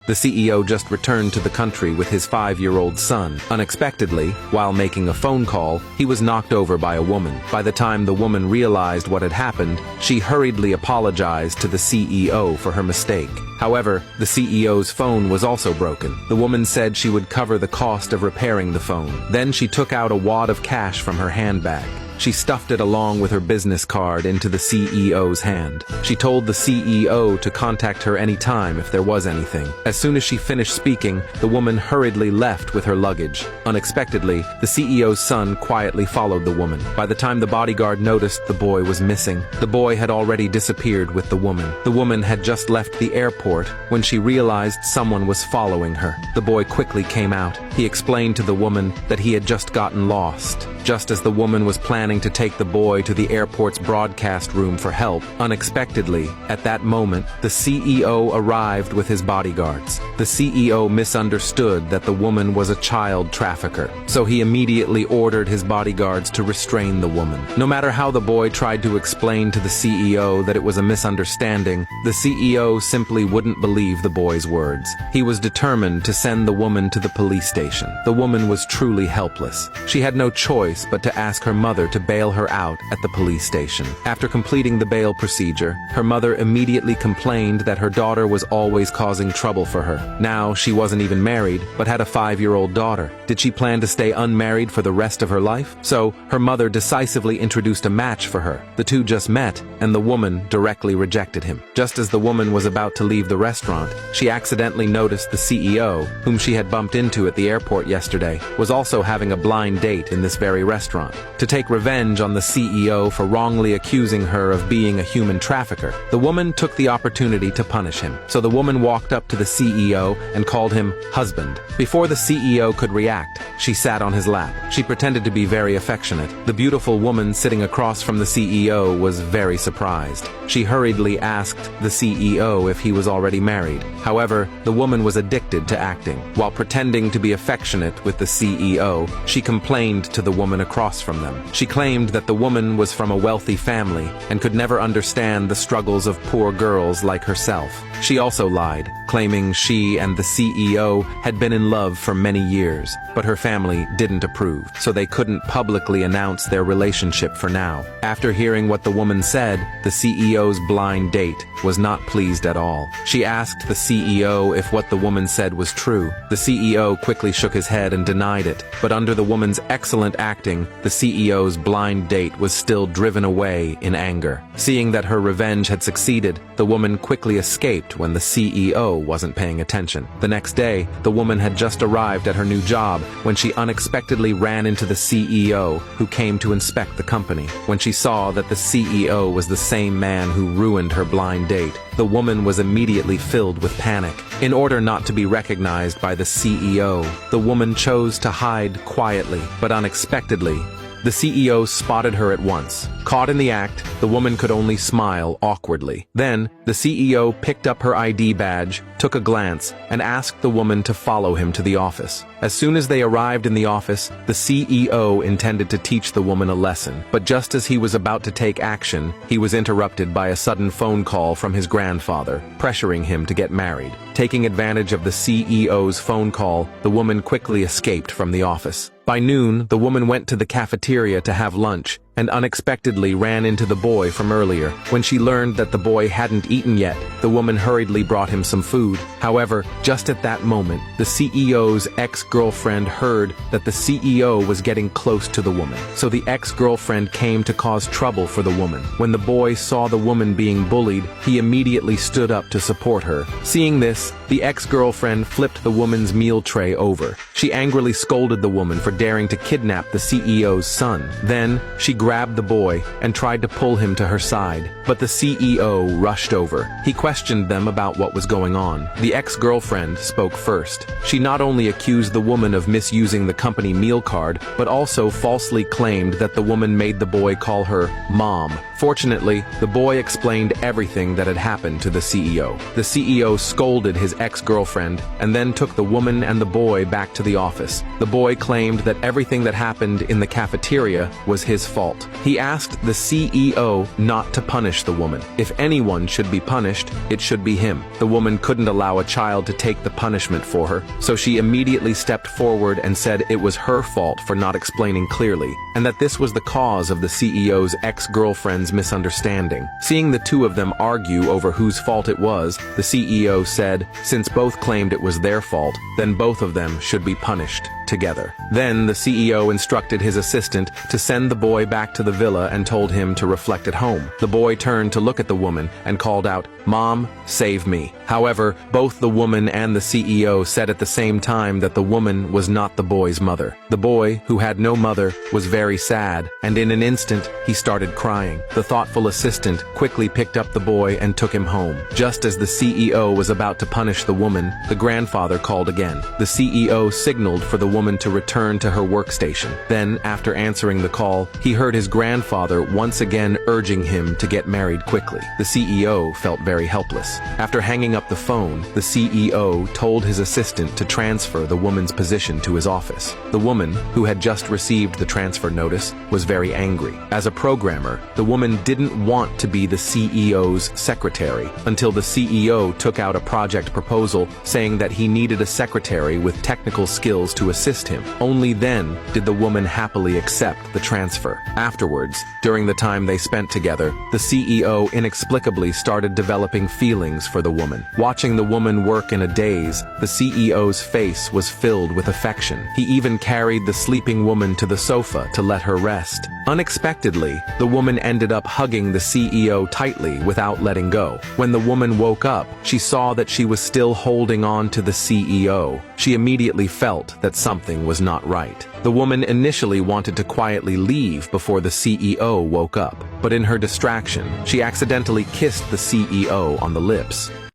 The CEO just returned to the country with his 5-year-old son. Unexpectedly, while making a phone call, he was knocked over by a woman. By the time the woman realized what had happened, she hurriedly apologized to the CEO for her mistake. However, the CEO's phone was also broken. The woman said she would cover the cost of repairing the phone. Then she took out a wad of cash from her handbag. She stuffed it along with her business card into the CEO's hand. She told the CEO to contact her anytime if there was anything. As soon as she finished speaking, the woman hurriedly left with her luggage. Unexpectedly, the CEO's son quietly followed the woman. By the time the bodyguard noticed the boy was missing, the boy had already disappeared with the woman. The woman had just left the airport when she realized someone was following her. The boy quickly came out. He explained to the woman that he had just gotten lost. Just as the woman was planning to take the boy to the airport's broadcast room for help, unexpectedly, at that moment, the CEO arrived with his bodyguards. The CEO misunderstood that the woman was a child trafficker, so he immediately ordered his bodyguards to restrain the woman. No matter how the boy tried to explain to the CEO that it was a misunderstanding, the CEO simply wouldn't believe the boy's words. He was determined to send the woman to the police station. The woman was truly helpless. She had no choice but to ask her mother to bail her out at the police station. After completing the bail procedure, her mother immediately complained that her daughter was always causing trouble for her. Now, she wasn't even married, but had a 5-year-old daughter. Did she plan to stay unmarried for the rest of her life? So, her mother decisively introduced a match for her. The two just met, and the woman directly rejected him. Just as the woman was about to leave the restaurant, she accidentally noticed the CEO, whom she had bumped into at the airport yesterday, was also having a blind date in this very restaurant. To take revenge on the CEO for wrongly accusing her of being a human trafficker, the woman took the opportunity to punish him. So the woman walked up to the CEO and called him husband. Before the CEO could react, she sat on his lap. She pretended to be very affectionate. The beautiful woman sitting across from the CEO was very surprised. She hurriedly asked the CEO if he was already married. However, the woman was addicted to acting. While pretending to be affectionate with the CEO, she complained to the woman across from them. She claimed that the woman was from a wealthy family and could never understand the struggles of poor girls like herself. She also lied, claiming she and the CEO had been in love for many years, but her family didn't approve, so they couldn't publicly announce their relationship for now. After hearing what the woman said, the CEO's blind date was not pleased at all. She asked the CEO if what the woman said was true. The CEO quickly shook his head and denied it, but under the woman's excellent acting, the CEO's blind date was still driven away in anger. Seeing that her revenge had succeeded, the woman quickly escaped when the CEO wasn't paying attention. The next day, the woman had just arrived at her new job when she unexpectedly ran into the CEO, who came to inspect the company. When she saw that the CEO was the same man who ruined her blind date, the woman was immediately filled with panic. In order not to be recognized by the CEO, the woman chose to hide quietly, but unexpectedly, the CEO spotted her at once. Caught in the act, the woman could only smile awkwardly. Then, the CEO picked up her ID badge, took a glance, and asked the woman to follow him to the office. As soon as they arrived in the office, the CEO intended to teach the woman a lesson, but just as he was about to take action, he was interrupted by a sudden phone call from his grandfather, pressuring him to get married. Taking advantage of the CEO's phone call, the woman quickly escaped from the office. By noon, the woman went to the cafeteria to have lunch, and unexpectedly ran into the boy from earlier. When she learned that the boy hadn't eaten yet, the woman hurriedly brought him some food. However, just at that moment, the CEO's ex-girlfriend heard that the CEO was getting close to the woman. So the ex-girlfriend came to cause trouble for the woman. When the boy saw the woman being bullied, he immediately stood up to support her. Seeing this, the ex-girlfriend flipped the woman's meal tray over. She angrily scolded the woman for daring to kidnap the CEO's son. Then, she grabbed the boy and tried to pull him to her side, but the CEO rushed over. He questioned them about what was going on. The ex-girlfriend spoke first. She not only accused the woman of misusing the company meal card, but also falsely claimed that the woman made the boy call her Mom. Fortunately, the boy explained everything that had happened to the CEO. The CEO scolded his ex-girlfriend and then took the woman and the boy back to the office. The boy claimed that everything that happened in the cafeteria was his fault. fault. He asked the CEO not to punish the woman. If anyone should be punished, it should be him. The woman couldn't allow a child to take the punishment for her, so she immediately stepped forward and said it was her fault for not explaining clearly, and that this was the cause of the CEO's ex-girlfriend's misunderstanding. Seeing the two of them argue over whose fault it was, the CEO said, since both claimed it was their fault, then both of them should be punished together. Then the CEO instructed his assistant to send the boy back to the villa and told him to reflect at home. The boy turned to look at the woman and called out, "Mom, save me." However, both the woman and the CEO said at the same time that the woman was not the boy's mother. The boy, who had no mother, was very sad, and in an instant, he started crying. The thoughtful assistant quickly picked up the boy and took him home. Just as the CEO was about to punish the woman, the grandfather called again. The CEO signaled for the woman to return to her workstation. Then, after answering the call, he heard his grandfather once again urging him to get married quickly. The CEO felt very helpless. After hanging up the phone, the CEO told his assistant to transfer the woman's position to his office. The woman, who had just received the transfer notice, was very angry. As a programmer, the woman didn't want to be the CEO's secretary until the CEO took out a project proposal saying that he needed a secretary with technical skills to assist him. Only then did the woman happily accept the transfer. Afterwards, during the time they spent together, the CEO inexplicably started developing feelings for the woman. Watching the woman work in a daze, the CEO's face was filled with affection. He even carried the sleeping woman to the sofa to let her rest. Unexpectedly, the woman ended up hugging the CEO tightly without letting go. When the woman woke up, she saw that she was still holding on to the CEO. She immediately felt that something was not right. The woman initially wanted to quietly leave before the CEO woke up, but in her distraction, she accidentally kissed the CEO on the lips.